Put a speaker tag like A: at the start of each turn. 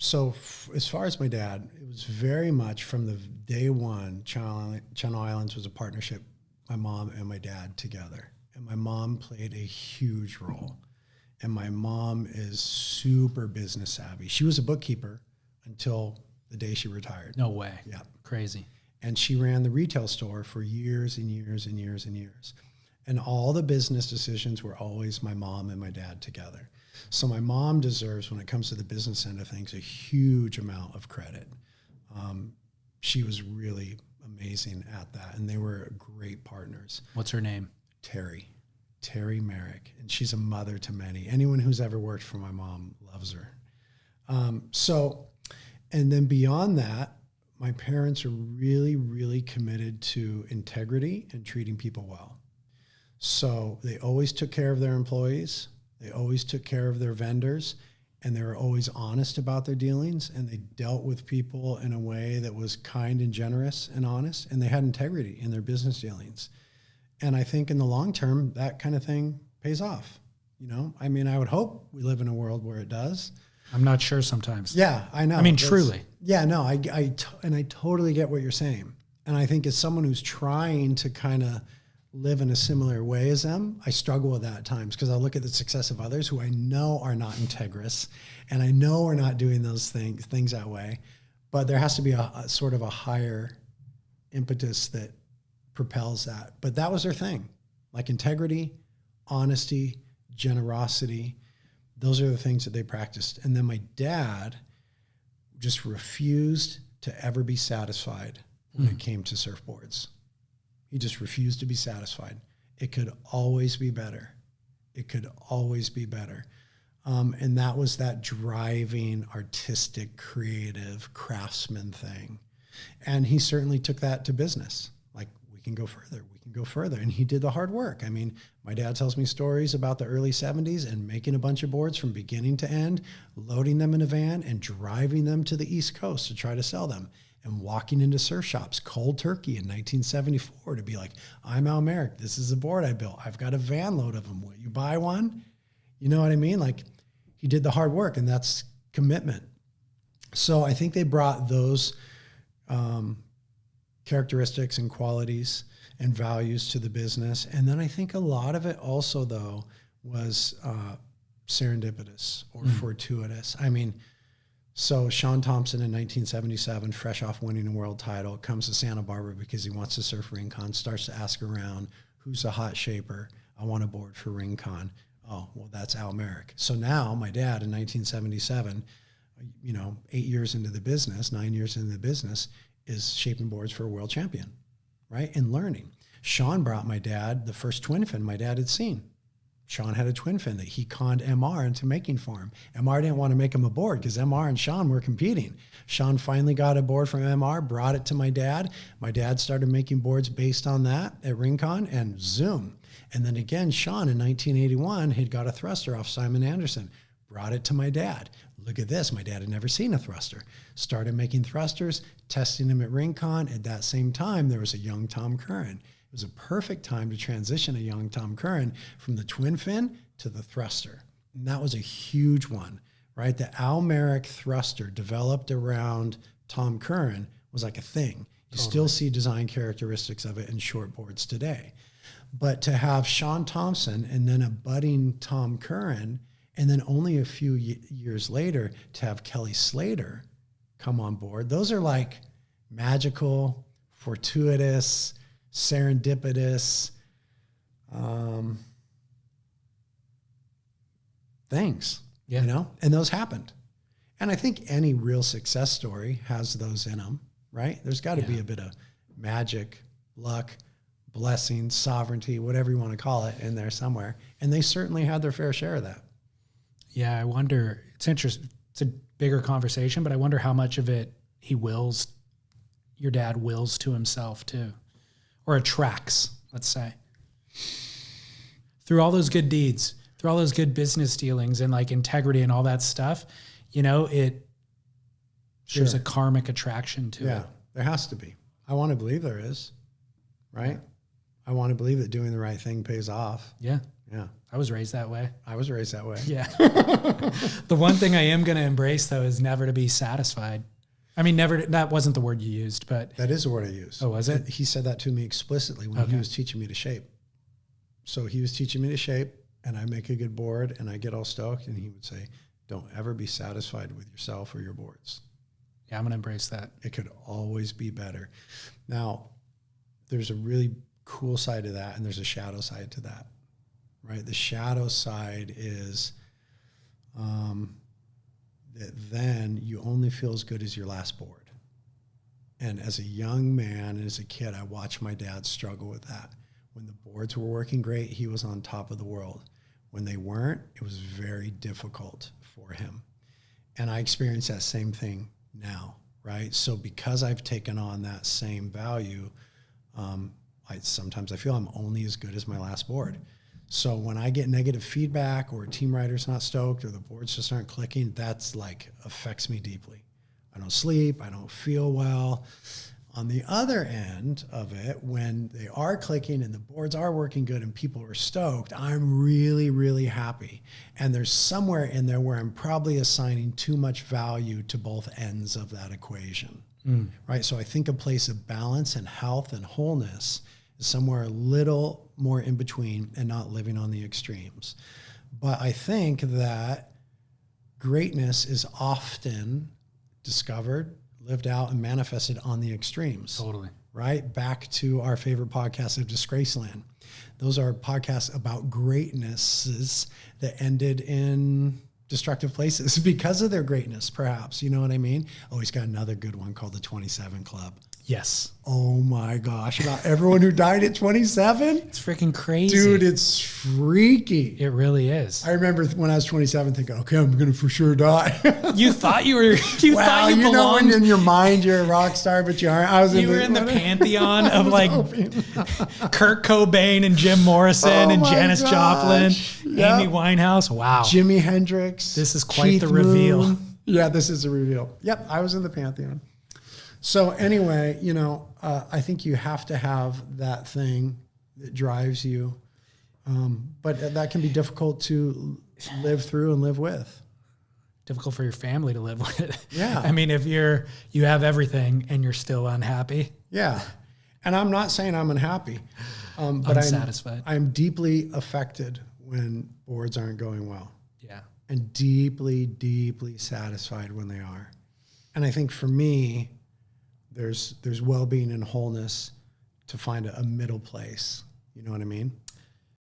A: So as far as my dad, it was very much from the day one, Channel Islands was a partnership, my mom and my dad together. And my mom played a huge role. And my mom is super business savvy. She was a bookkeeper until the day she retired.
B: No way.
A: Yeah.
B: Crazy.
A: And she ran the retail store for years and years and years and years. And all the business decisions were always my mom and my dad together. So my mom deserves, when it comes to the business end of things, a huge amount of credit. She was really amazing at that, and they were great partners.
B: What's her name?
A: Terry Merrick, and she's a mother to many. Anyone who's ever worked for my mom loves her. And then beyond that, my parents are really, really committed to integrity and treating people well. So they always took care of their employees. They always took care of their vendors, and they were always honest about their dealings, and they dealt with people in a way that was kind and generous and honest, and they had integrity in their business dealings. And I think in the long term, that kind of thing pays off. You know, I mean, I would hope we live in a world where it does.
B: I'm not sure sometimes.
A: Yeah, I know.
B: I mean, truly.
A: Yeah, no, I totally get what you're saying. And I think as someone who's trying to kind of live in a similar way as them, I struggle with that at times, because I look at the success of others who I know are not integrous, and I know are not doing those things that way. But there has to be a sort of a higher impetus that propels that. But that was their thing, like integrity, honesty, generosity. Those are the things that they practiced. And then my dad just refused to ever be satisfied when it came to surfboards. He just refused to be satisfied. It could always be better. It could always be better. And that was that driving, artistic, creative, craftsman thing. And he certainly took that to business. Like, we can go further. We can go further. And he did the hard work. I mean, my dad tells me stories about the early 70s and making a bunch of boards from beginning to end, loading them in a van and driving them to the East Coast to try to sell them, and walking into surf shops cold turkey in 1974 to be like, I'm Al Merrick. This is a board I built. I've got a van load of them. Will you buy one? You know what I mean? Like, he did the hard work, and that's commitment. So I think they brought those characteristics and qualities and values to the business. And then I think a lot of it also, though, was serendipitous or fortuitous. I mean, so Sean Thompson in 1977, fresh off winning a world title, comes to Santa Barbara because he wants to surf Rincon, starts to ask around, who's a hot shaper? I want a board for Rincon. Oh, well, that's Al Merrick. So now my dad in 1977, 8 years into the business, 9 years into the business, is shaping boards for a world champion, right? And learning. Sean brought my dad the first twin fin my dad had seen. Sean had a twin fin that he conned MR into making for him. MR didn't want to make him a board because MR and Sean were competing. Sean finally got a board from MR, brought it to my dad. My dad started making boards based on that at Rincon, and zoom. And then again, Sean in 1981 had got a thruster off Simon Anderson, brought it to my dad. Look at this. My dad had never seen a thruster. Started making thrusters, testing them at Rincon. At that same time, there was a young Tom Curran. It was a perfect time to transition a young Tom Curran from the twin fin to the thruster. And that was a huge one, right? The Al Merrick thruster developed around Tom Curran was like a thing. You still see design characteristics of it in shortboards today. But to have Sean Thompson and then a budding Tom Curran, and then only a few years later to have Kelly Slater come on board, those are like magical, fortuitous, serendipitous things, and those happened. And I think any real success story has those in them, right? There's got to be a bit of magic, luck, blessing, sovereignty, whatever you want to call it, in there somewhere. And they certainly had their fair share of that.
B: Yeah, I wonder, it's interesting. It's a bigger conversation, but I wonder how much of it your dad wills to himself too, or attracts, let's say. Through all those good deeds, through all those good business dealings and like integrity and all that stuff, there's a karmic attraction to it.
A: Yeah, there has to be. I want to believe there is, right? I want to believe that doing the right thing pays off.
B: Yeah.
A: Yeah.
B: I was raised that way.
A: I was raised that way.
B: Yeah. The one thing I am going to embrace, though, is never to be satisfied. I mean, never, that wasn't the word you used, but.
A: That is the word I used.
B: Oh, was it?
A: He said that to me explicitly when he was teaching me to shape. So he was teaching me to shape, and I make a good board, and I get all stoked, and he would say, don't ever be satisfied with yourself or your boards.
B: Yeah, I'm going to embrace that.
A: It could always be better. Now, there's a really cool side to that, and there's a shadow side to that, right? The shadow side is that then you only feel as good as your last board. And as a young man and as a kid, I watched my dad struggle with that. When the boards were working great, he was on top of the world. When they weren't, it was very difficult for him. And I experience that same thing now, right? So because I've taken on that same value, sometimes I feel I'm only as good as my last board. So when I get negative feedback or a team rider's not stoked or the boards just aren't clicking, that's like affects me deeply. I don't sleep, I don't feel well. On the other end of it, when they are clicking and the boards are working good and people are stoked, I'm really, really happy. And there's somewhere in there where I'm probably assigning too much value to both ends of that equation, right? So I think a place of balance and health and wholeness is somewhere a little more in between and not living on the extremes. But I think that greatness is often discovered, lived out, and manifested on the extremes.
B: Totally.
A: Right? Back to our favorite podcast of Disgraceland. Those are podcasts about greatnesses that ended in destructive places because of their greatness, perhaps. You know what I mean? Oh, he's got another good one called the 27 Club.
B: Yes.
A: Oh my gosh. About everyone who died at 27?
B: It's freaking crazy.
A: Dude, it's freaky.
B: It really is.
A: I remember when I was 27 thinking, okay, I'm going to for sure die.
B: You thought you were, thought you belonged.
A: You know when in your mind you're a rock star, but you aren't.
B: You were in the pantheon of like Kurt Cobain and Jim Morrison and Janis Joplin, Amy Winehouse. Wow.
A: Jimi Hendrix.
B: This is quite the reveal.
A: Moon. Yeah, this is a reveal. Yep, I was in the pantheon. So anyway, I think you have to have that thing that drives you. But that can be difficult to live through and live with.
B: Difficult for your family to live with.
A: Yeah.
B: I mean, if you have everything and you're still unhappy.
A: Yeah. And I'm not saying I'm unhappy. But
B: unsatisfied.
A: I'm deeply affected when boards aren't going well.
B: Yeah.
A: And deeply, deeply satisfied when they are. And I think for me, there's well-being and wholeness to find a middle place. You know what I mean?